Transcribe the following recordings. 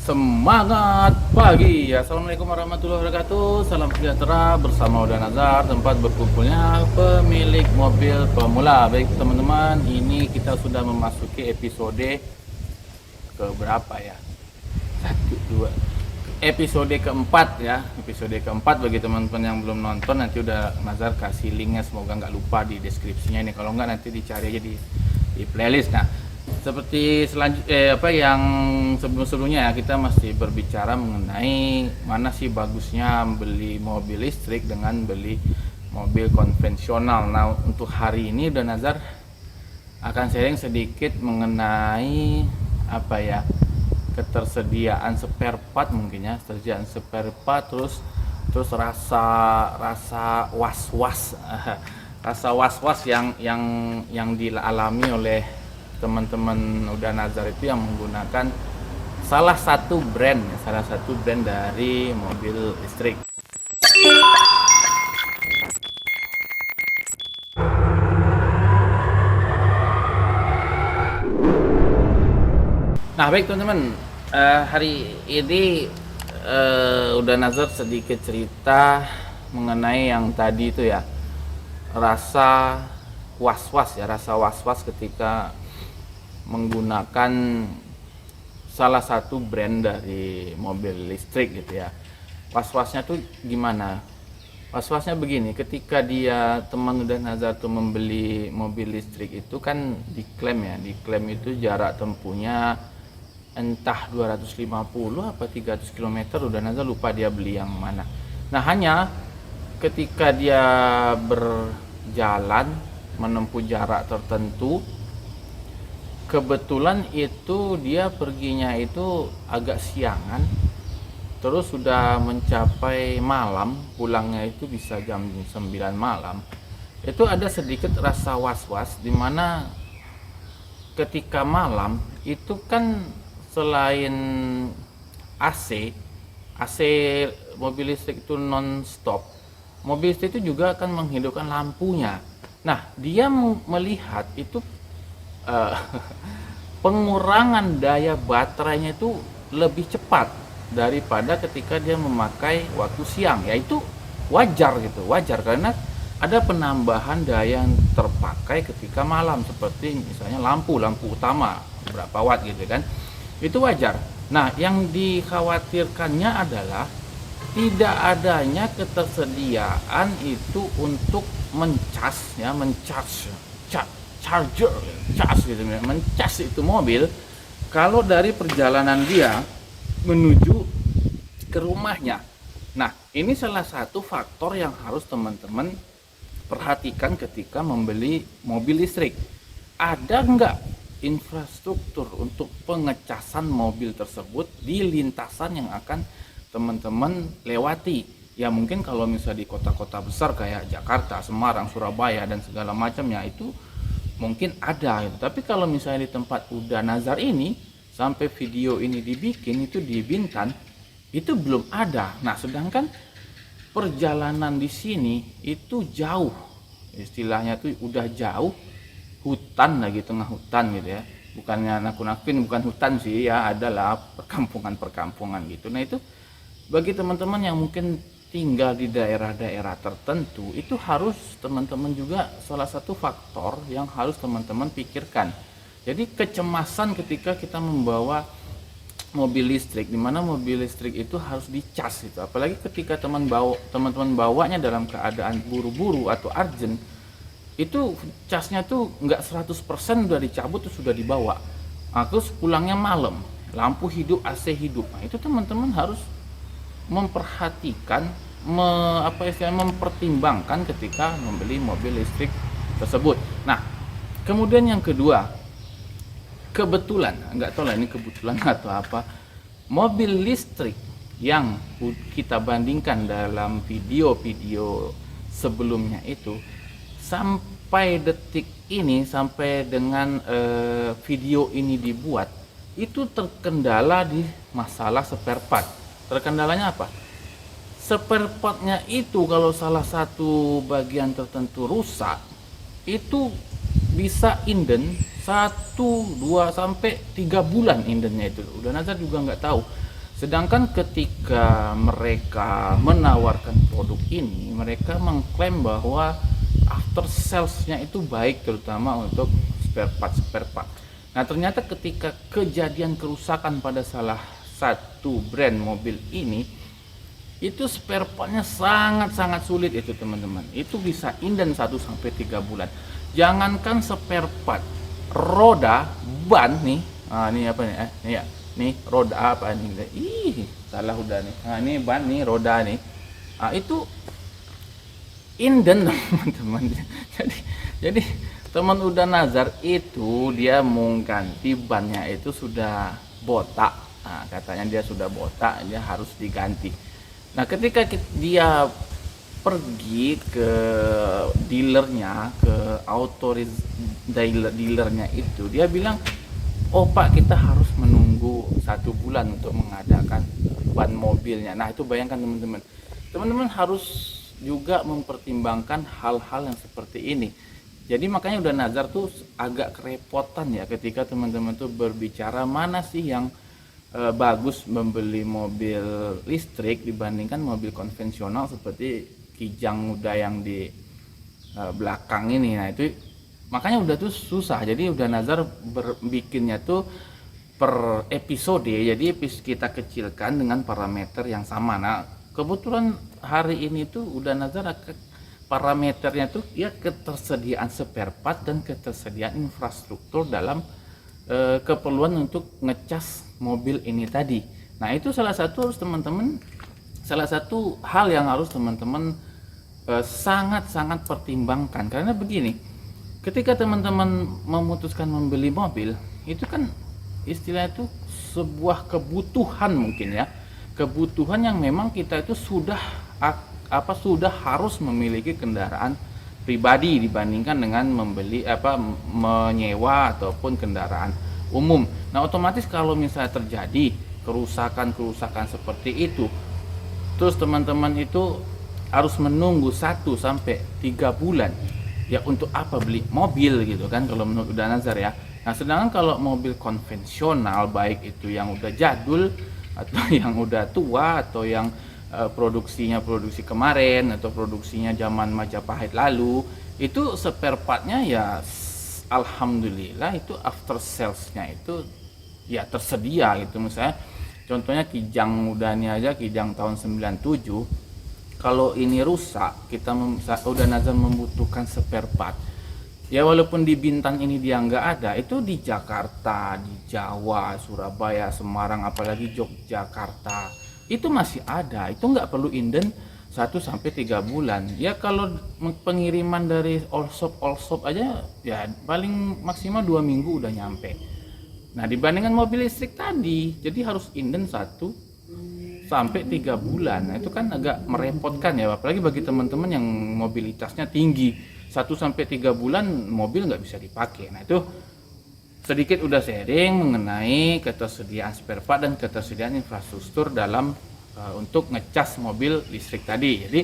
Semangat pagi. Assalamualaikum warahmatullahi wabarakatuh. Salam sejahtera bersama Uda Nazar, tempat berkumpulnya pemilik mobil pemula. Baik teman-teman, ini kita sudah memasuki episode ke berapa ya? Satu, dua. Episode keempat ya. Episode keempat bagi teman-teman yang belum nonton, nanti Uda Nazar kasih linknya, semoga nggak lupa di deskripsinya ini. Kalau nggak nanti dicari aja di playlist. Nah, seperti yang sebelumnya ya, kita masih berbicara mengenai mana sih bagusnya beli mobil listrik dengan beli mobil konvensional. Nah, untuk hari ini Uda Nazar akan sharing sedikit mengenai ketersediaan spare part, mungkin ya, ketersediaan spare part, terus rasa was-was rasa was-was yang dialami oleh teman-teman Uda Nazar itu yang menggunakan salah satu brand dari mobil listrik. Nah, baik teman-teman, hari ini Uda Nazar sedikit cerita mengenai yang tadi itu ya, rasa was-was ketika menggunakan salah satu brand dari mobil listrik gitu ya. Was-wasnya tuh gimana? Was-wasnya begini, ketika teman Uda Nazar tuh membeli mobil listrik itu kan diklaim itu jarak tempuhnya entah 250 apa 300 km, Uda Nazar lupa dia beli yang mana. Nah, hanya ketika dia berjalan menempuh jarak tertentu, kebetulan itu dia perginya itu agak siangan, terus sudah mencapai malam, pulangnya itu bisa jam 9 malam. Itu ada sedikit rasa was-was, dimana ketika malam itu kan selain AC mobil listrik itu non-stop, mobil listrik itu juga akan menghidupkan lampunya. Nah, dia melihat itu pengurangan daya baterainya itu lebih cepat daripada ketika dia memakai waktu siang. Ya, itu wajar karena ada penambahan daya yang terpakai ketika malam, seperti misalnya lampu utama berapa watt gitu kan, itu wajar. Nah, yang dikhawatirkannya gitu tidak adanya ketersediaan itu untuk mencas itu mobil kalau dari perjalanan dia menuju ke rumahnya. Nah, ini salah satu faktor yang harus teman-teman perhatikan ketika membeli mobil listrik. Ada nggak infrastruktur untuk pengecasan mobil tersebut di lintasan yang akan teman-teman lewati? Ya, mungkin kalau misalnya di kota-kota besar kayak Jakarta, Semarang, Surabaya dan segala macamnya itu mungkin ada gitu. Tapi kalau misalnya di tempat Uda Nazar ini, sampai video ini dibikin itu di Bintan, itu belum ada. Nah, sedangkan perjalanan di sini itu jauh, istilahnya tuh udah jauh, hutan lagi, tengah hutan gitu ya. Bukannya nakut-nakutin, bukan hutan sih ya, adalah perkampungan gitu. Nah, itu bagi teman-teman yang mungkin tinggal di daerah-daerah tertentu, itu harus teman-teman juga salah satu faktor yang harus teman-teman pikirkan. Jadi kecemasan ketika kita membawa mobil listrik, dimana mobil listrik itu harus dicas itu, apalagi ketika teman-teman bawanya dalam keadaan buru-buru atau urgent, itu casnya tuh nggak 100% udah dicabut tuh sudah dibawa. Nah, terus pulangnya malam, lampu hidup, AC hidup. Nah, itu teman-teman harus memperhatikan, mempertimbangkan ketika membeli mobil listrik tersebut. Nah, kemudian yang kedua, kebetulan, nggak tahu lah ini kebetulan atau apa, mobil listrik yang kita bandingkan dalam video-video sebelumnya itu, sampai detik ini, sampai dengan video ini dibuat, itu terkendala di masalah spare part. Terkendalanya apa? Spare partnya itu kalau salah satu bagian tertentu rusak, itu bisa inden 1, 2 sampai 3 bulan indennya itu. Udah Nazar juga nggak tahu. Sedangkan ketika mereka menawarkan produk ini, mereka mengklaim bahwa after sales-nya itu baik, terutama untuk spare part. Nah, ternyata ketika kejadian kerusakan pada salah satu brand mobil ini, itu spare partnya sangat-sangat sulit itu teman-teman. Itu bisa inden 1 sampai 3 bulan. Jangankan spare part, roda, ban nih. Ini apa nih? Nih ya. Nih roda apa nih? Salah udah nih. Ini ban nih, roda nih. Itu inden teman-teman. Jadi teman udah nazar itu dia mau ganti bannya itu sudah botak. Katanya dia sudah botak, dia harus diganti. Nah, ketika dia pergi ke dealernya, ke dealernya itu, dia bilang, oh Pak, kita harus menunggu 1 bulan untuk mengadakan ban mobilnya. Nah, itu bayangkan teman-teman. Teman-teman harus juga mempertimbangkan hal-hal yang seperti ini. Jadi makanya udah nazar tuh agak kerepotan ya ketika teman-teman tuh berbicara mana sih yang bagus membeli mobil listrik dibandingkan mobil konvensional seperti Kijang udah yang di belakang ini. Nah, itu makanya udah tuh susah. Jadi udah nazar bikinnya tuh per episode, jadi kita kecilkan dengan parameter yang sama. Nah, kebetulan hari ini tuh udah nazar parameternya tuh ya ketersediaan spare part dan ketersediaan infrastruktur dalam keperluan untuk ngecas mobil ini tadi. Nah, itu salah satu hal yang harus teman-teman sangat-sangat pertimbangkan. Karena begini, ketika teman-teman memutuskan membeli mobil, itu kan istilah itu sebuah kebutuhan mungkin ya. Kebutuhan yang memang kita itu sudah harus memiliki kendaraan pribadi dibandingkan dengan menyewa ataupun kendaraan umum. Nah, otomatis kalau misalnya terjadi kerusakan seperti itu, terus teman-teman itu harus menunggu 1 sampai 3 bulan. Ya untuk apa beli mobil gitu kan kalau menurut udah nazar ya. Nah, sedangkan kalau mobil konvensional, baik itu yang udah jadul atau yang udah tua atau yang produksi kemarin atau produksinya zaman Majapahit lalu, itu spare partnya ya alhamdulillah itu after salesnya itu ya tersedia gitu. Misalnya contohnya Kijang mudanya aja, Kijang tahun 97, kalau ini rusak kita udah nazar membutuhkan spare part ya, walaupun di Bintan ini dia nggak ada, itu di Jakarta, di Jawa, Surabaya, Semarang, apalagi Yogyakarta itu masih ada. Itu nggak perlu inden 1 sampai 3 bulan ya. Kalau pengiriman dari all shop aja ya paling maksimal 2 minggu udah nyampe. Nah, dibandingkan mobil listrik tadi, jadi harus inden 1 sampai 3 bulan. Nah, itu kan agak merepotkan ya, apalagi bagi teman-teman yang mobilitasnya tinggi. 1 sampai 3 bulan mobil nggak bisa dipakai. Nah, itu sedikit udah sharing mengenai ketersediaan spare part dan ketersediaan infrastruktur dalam untuk ngecas mobil listrik tadi. Jadi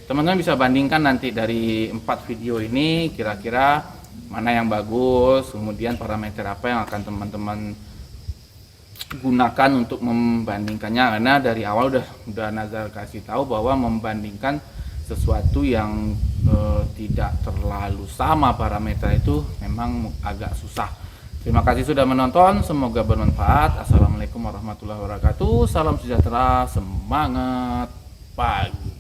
teman-teman bisa bandingkan nanti dari 4 video ini kira-kira mana yang bagus, kemudian parameter apa yang akan teman-teman gunakan untuk membandingkannya. Karena dari awal udah nazar kasih tahu bahwa membandingkan sesuatu yang tidak terlalu sama parameter itu memang agak susah. Terima kasih sudah menonton, semoga bermanfaat. Assalamualaikum warahmatullahi wabarakatuh. Salam sejahtera, semangat pagi.